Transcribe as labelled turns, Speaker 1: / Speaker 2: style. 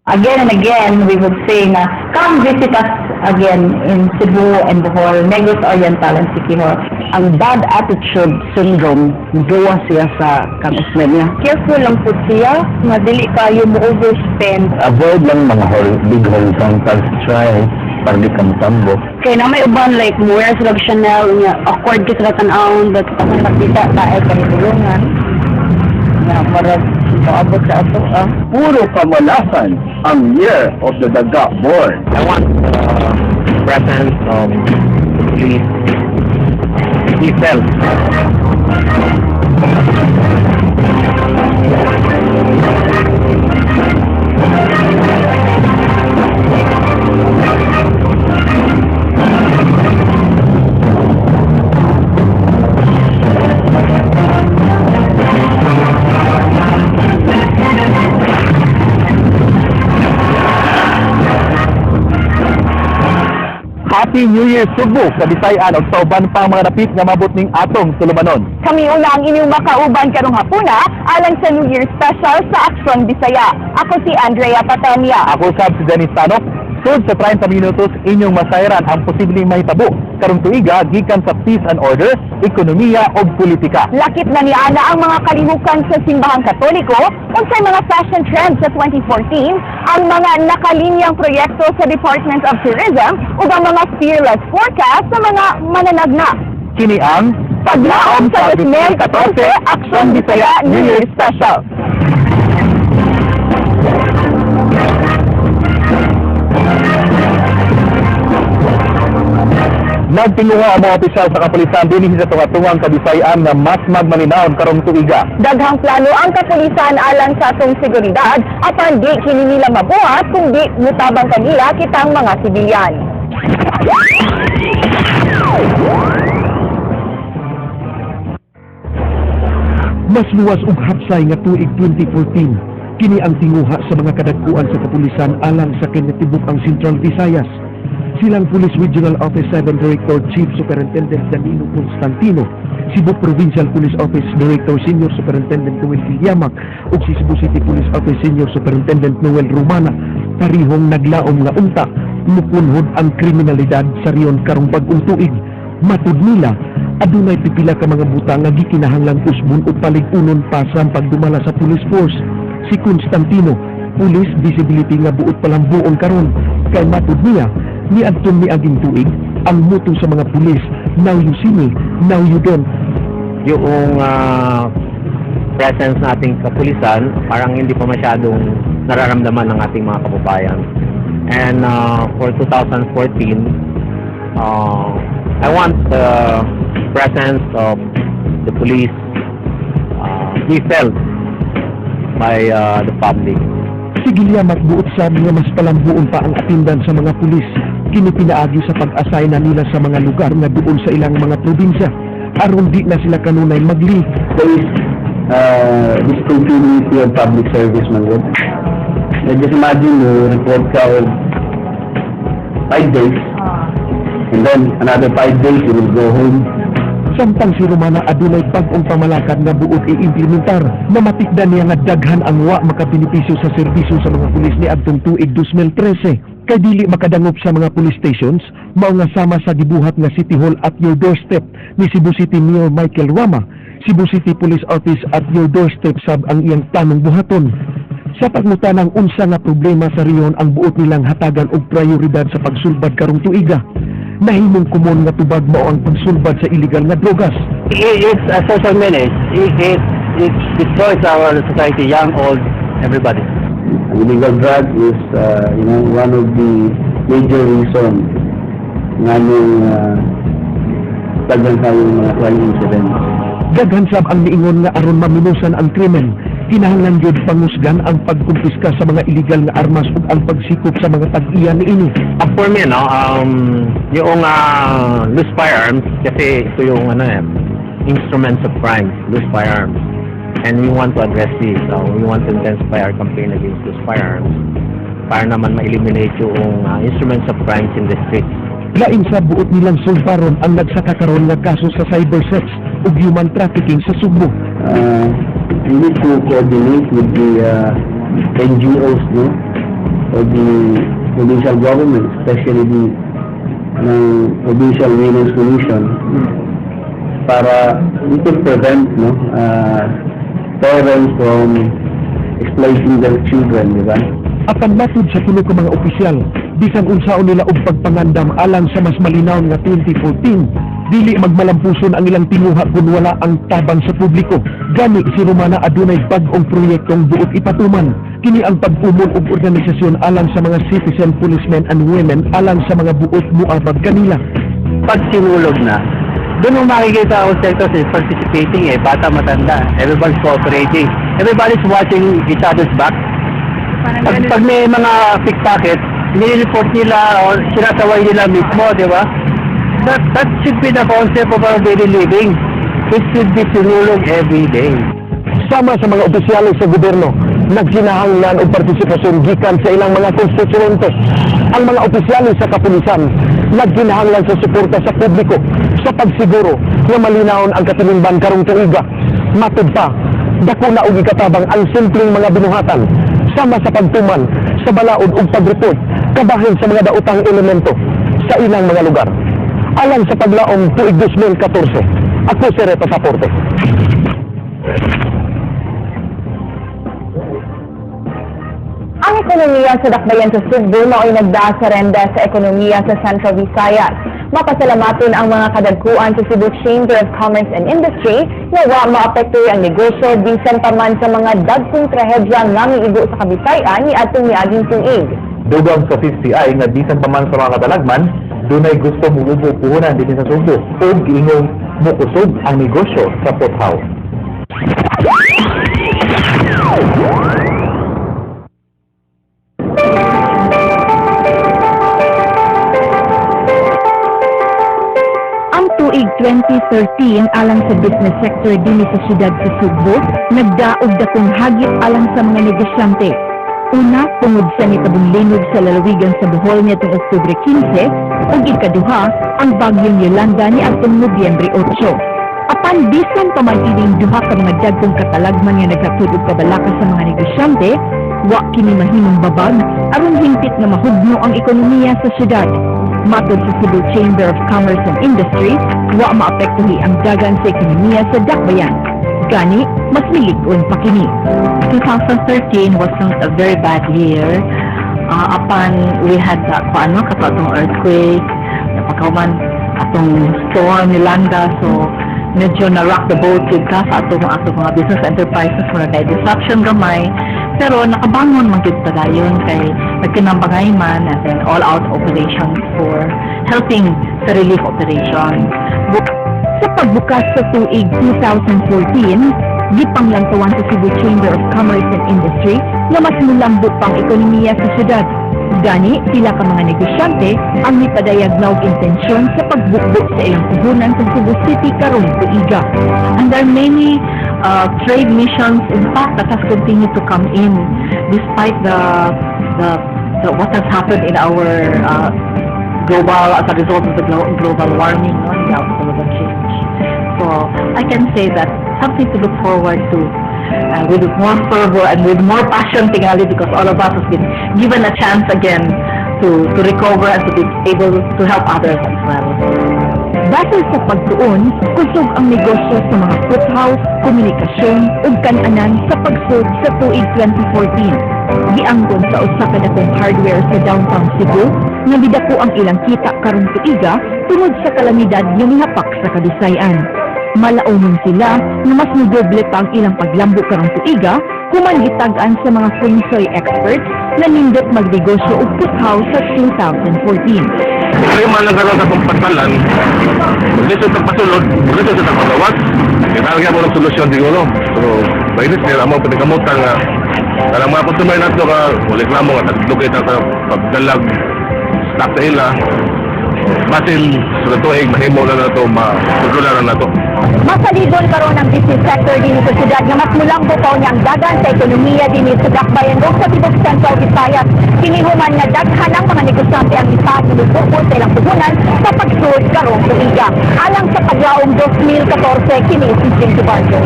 Speaker 1: Again and again, we would say na, come visit us again in Cebu and Bohol, Negros Oriental and Siquijor.
Speaker 2: Ang bad attitude syndrome, gawa siya sa kang-usmen niya.
Speaker 1: Careful lang po siya, madili kayo mo overspend.
Speaker 3: Avoid lang mga big horizontal try para di ka matambo.
Speaker 2: Kaya na may uban like mura sila Chanel niya, awkward ka sila tan-aon, but
Speaker 1: Kung nakita tayo kahitulungan, na marag maabot sa ato,
Speaker 3: Puro kamalasan ang year of the daga born.
Speaker 4: I want presence of police. He felt.
Speaker 3: Happy New Year Cebu sa Bisayan ug sauban pa mga dapit nga mabot ning atong sulubanon.
Speaker 1: Kami una ang inyong makauban karong hapuna alang sa New Year special sa Aksyon Bisaya. Ako si Andrea Patamia.
Speaker 3: Ako sab si Dennis Tanok. Sud sa 30 minutos inyong masayran ang posibleng mahitabo karong tuiga gikan sa peace and order, ekonomiya ug politika.
Speaker 1: Lakip na ni Ana ang mga kalihukan sa simbahang Katoliko unsay mga fashion trends sa 2014, ang mga nakalinyang proyekto sa Department of Tourism ug ang mga fearless forecast sa mga mananagna.
Speaker 3: Kini ang
Speaker 1: Paglaom sa 2014 Aksyon Bisaya New Year Special.
Speaker 3: Nagtinguha ang mga opisyal sa kapulisan dinhi sa tunga-tungang Kabisayan nga mas magmaninawon karong tuiga.
Speaker 1: Daghang plano ang kapulisan alang sa atong seguridad apan di kini nila mabuhat kung di mutabang kanila kitang mga sibilyan.
Speaker 5: Mas luwas ug hapsay nga tuig 2014 kini ang tinguha sa mga kadagkuan sa kapulisan alang sa kinatibuk ang Central Visayas. Silang Police Regional Office 7 Director Chief Superintendent Danilo Constantino, Cebu Provincial Police Office Director Senior Superintendent Noel Vilyamak ug si Cebu City Police Office Senior Superintendent Noel Romana parihong naglaom nga unta mupunhod ang kriminalidad sa riyon karong bag-ong tuig. Matud nila, adunay pipila ka mga buta nga gikinahanglang usbon ug palig-unon pa sa pagdumala sa police force. Si Constantino, police visibility nga buot palang buon karon, kay matud niya ni adtong miaging tuig ang muto sa mga pulis, now you see me, now you don't.
Speaker 4: Yung presence nating kapulisan, parang hindi pa masyadong nararamdaman ng ating mga kababayan. And for 2014, I want the presence of the police be felt by the public.
Speaker 5: Sige magbuot sa nga mas palambuon pa ang atindan sa mga pulis. Kini pinaagi sa pag-assign na nila sa mga lugar nga doon sa ilang mga probinsya. Aron di na sila kanunay mag-leave.
Speaker 3: There is discontinuity of public service man good. Just imagine report ka of 5 days and then another 5 days you will go home.
Speaker 5: Samtang si Romana adunay bag-ong pamalakad nga buot i-implementar na matikdan niya nga daghan ang wa makabenepisyo sa serbisyo sa mga pulis ni adtong tuig 2013. Kay dili makadangop sa mga police stations, mao nga sama sa gibuhat nga City Hall at your doorstep ni Cebu City Mayor Michael Rama, Cebu City Police Office at your doorstep sab ang iyang tanong buhaton. Sa pagmutanang unsa nga problema sa riyon ang buot nilang hatagan og prioridad sa pagsulbad karong tuiga. Nahimong kumon nga tubag mao ang pagsulbad sa illegal nga drogas.
Speaker 4: It's a social menace. It destroys our society, young, old, everybody.
Speaker 3: Illegal drug is one of the major reasons nga nung tagang tayong mga crime incidents.
Speaker 5: Daghan sab ang niingon nga aron maminusan ang krimen, kinahanglan gyud pangusgan ang pagkumpiska sa mga illegal nga armas ug ang pagsikop sa mga tag-iya niini.
Speaker 4: For me, yung loose firearms, kasi ito yung instruments of crime, loose firearms. And we want to address this. We want to intensify our campaign against loose firearms para naman ma-eliminate yung instruments of crimes in the streets.
Speaker 5: Lain sa buot nilang sulbaron ang nagsakakaroon nga kaso sa cybersex ug human trafficking sa Subo.
Speaker 3: We need to coordinate with the NGOs, no? for the provincial government, especially ng Provincial Women's Commission, para we could prevent parents from exploiting their children, di ba?
Speaker 5: Apan matod sa tulo ka mga opisyal, bisan unsaon nila og pagpangandam alang sa mas malinaw nga 2014, dili magmalampuson ang ilang tinguha kung wala ang tabang sa publiko. Gani si Romana adunay bag-ong proyektong buot ipatuman. Kini ang pag-umol og organisasyon alang sa mga citizen policemen and women alang sa mga buot muabag kanila.
Speaker 3: Pag sinulog na, doon mo makikita ang sectors is participating bata matanda. Everybody's cooperating. Everybody's watching each other's back. Pag may mga pickpocket, nire-report nila o sinasaway nila mismo, di ba? That should be the concept of our daily living. It should be sinulog every day.
Speaker 5: Sama sa mga opisyales sa gobyerno, nagsinahanglan og partisipasyon gikan sa ilang mga konstituyente. Ang mga opisyales sa kapulisan nagkinahanglan sa suporta sa publiko sa pagsiguro nga malinawon ang katilingban karong tuiga. Matod pa, dako na og ikatabang ang simpleng mga binuhatan sama sa pagtuman sa balaod ug pagreport kabahin sa mga daotang elemento sa ilang mga lugar. Alang sa paglaom tuig 2014, ako si Reto Saporte.
Speaker 1: Ang ekonomiya sa dakbayan sa Cebu mao'y nagdasarenda sa ekonomiya sa Central Visayas. Mapasalamaton ang mga kadagkuan sa Cebu Chamber of Commerce and Industry na wa maapektuhi ang negosyo bisan pa man sa mga dagkong trahedya nga miigo sa Kabisayan ni atong miaging tuig.
Speaker 6: Dugang sa CCI nga bisan pa man sa mga katalagman, dunay gusto muubo puhunan din sa Cebu o giingong mukusog ang negosyo sa Pothaw.
Speaker 1: Ang tuig 2013 alang sa business sector dinhi sa siyudad sa Cebu, nagdaog dakong hagit alang sa mga negosyante. Una, tungod sa nitabong linog sa lalawigan sa Bohol nitong Oktubre 15, ug ikaduha, ang bagyong Yolanda ni atong Nobyembre 8. Apan bisan pa man ining duha ka mga dagkong katalagman nga naghatod og kabalaka sa mga negosyante, wa kini mahimong babag aron hingpit nga mahugno ang ekonomiya sa syudad. Matod sa Cebu Chamber of Commerce and Industry, wa maapektuhi ang dagan sa ekonomiya sa dakbayan. Gani, mas milig-on pa kini.
Speaker 7: 2013 was not a very bad year. Upon we had katong earthquake, napakaman atong storm ni Landa, so medyo na-rock the boat with ka sa atong mga business enterprises muna kay disruption gamay. Pero nakabangon man gyud padayon kay nagkinambangay man as an all-out operations for helping sa relief operation.
Speaker 1: Sa pagbukas sa tuig 2014, gipanglantawan sa Cebu Chamber of Commerce and Industry na mas mulambot pang ekonomiya sa syudad. Gani, sila ka mga negosyante ang nipadayag na og intensyon sa pagbukbok sa ilang puhunan sa Cebu City karong tuiga.
Speaker 7: And there are many trade missions, in fact, that has continued to come in despite the what has happened in our global, as a result of the global warming, the global change. So I can say that something to look forward to with more fervor and with more passion, tingali, because all of us has been given a chance again to recover and to be able to help others as well.
Speaker 1: Dahil sa pagtuon, kusog ang negosyo sa mga foothaw, komunikasyon ug kan-anan sa pagsud sa tuig 2014. Gianggon sa usa ka dakong hardware sa downtown Cebu nga bidako ang ilang kita karong tuiga tungod sa kalamidad nga mihapak sa Kabisayan. Malaunon sila na mas mudoble pa ang ilang paglambo karong tuiga human gitag-an sa mga feng shui experts na nindot magnegosyo og foothaw sa 2014.
Speaker 6: Kaya man lang karoon sa pagpatalan, gusto sa pasulod, gusto sa pagpatawag, kaya mo ng solusyon siguro. So, mainit nila mo, panikamutan nga, karang mga consumer nato ka, ulit lang mo nga, taglukit sa pagdalag, stock sa ila, basin sa tuig, mahimo na na ito, makontrolaran na ito.
Speaker 1: Masalibon karon ang business sector din sa syudad nga mas mulang bukaw niya ang dagan sa ekonomiya din sa dakbayan ug sa tibok Central Visayas. Kinihuman nga daghan ang mga negosyante ang ipatulog sa ilang puhunan sa pagsud karong tuiga. Alang sa paglaom 2014 kini si Jim Barco.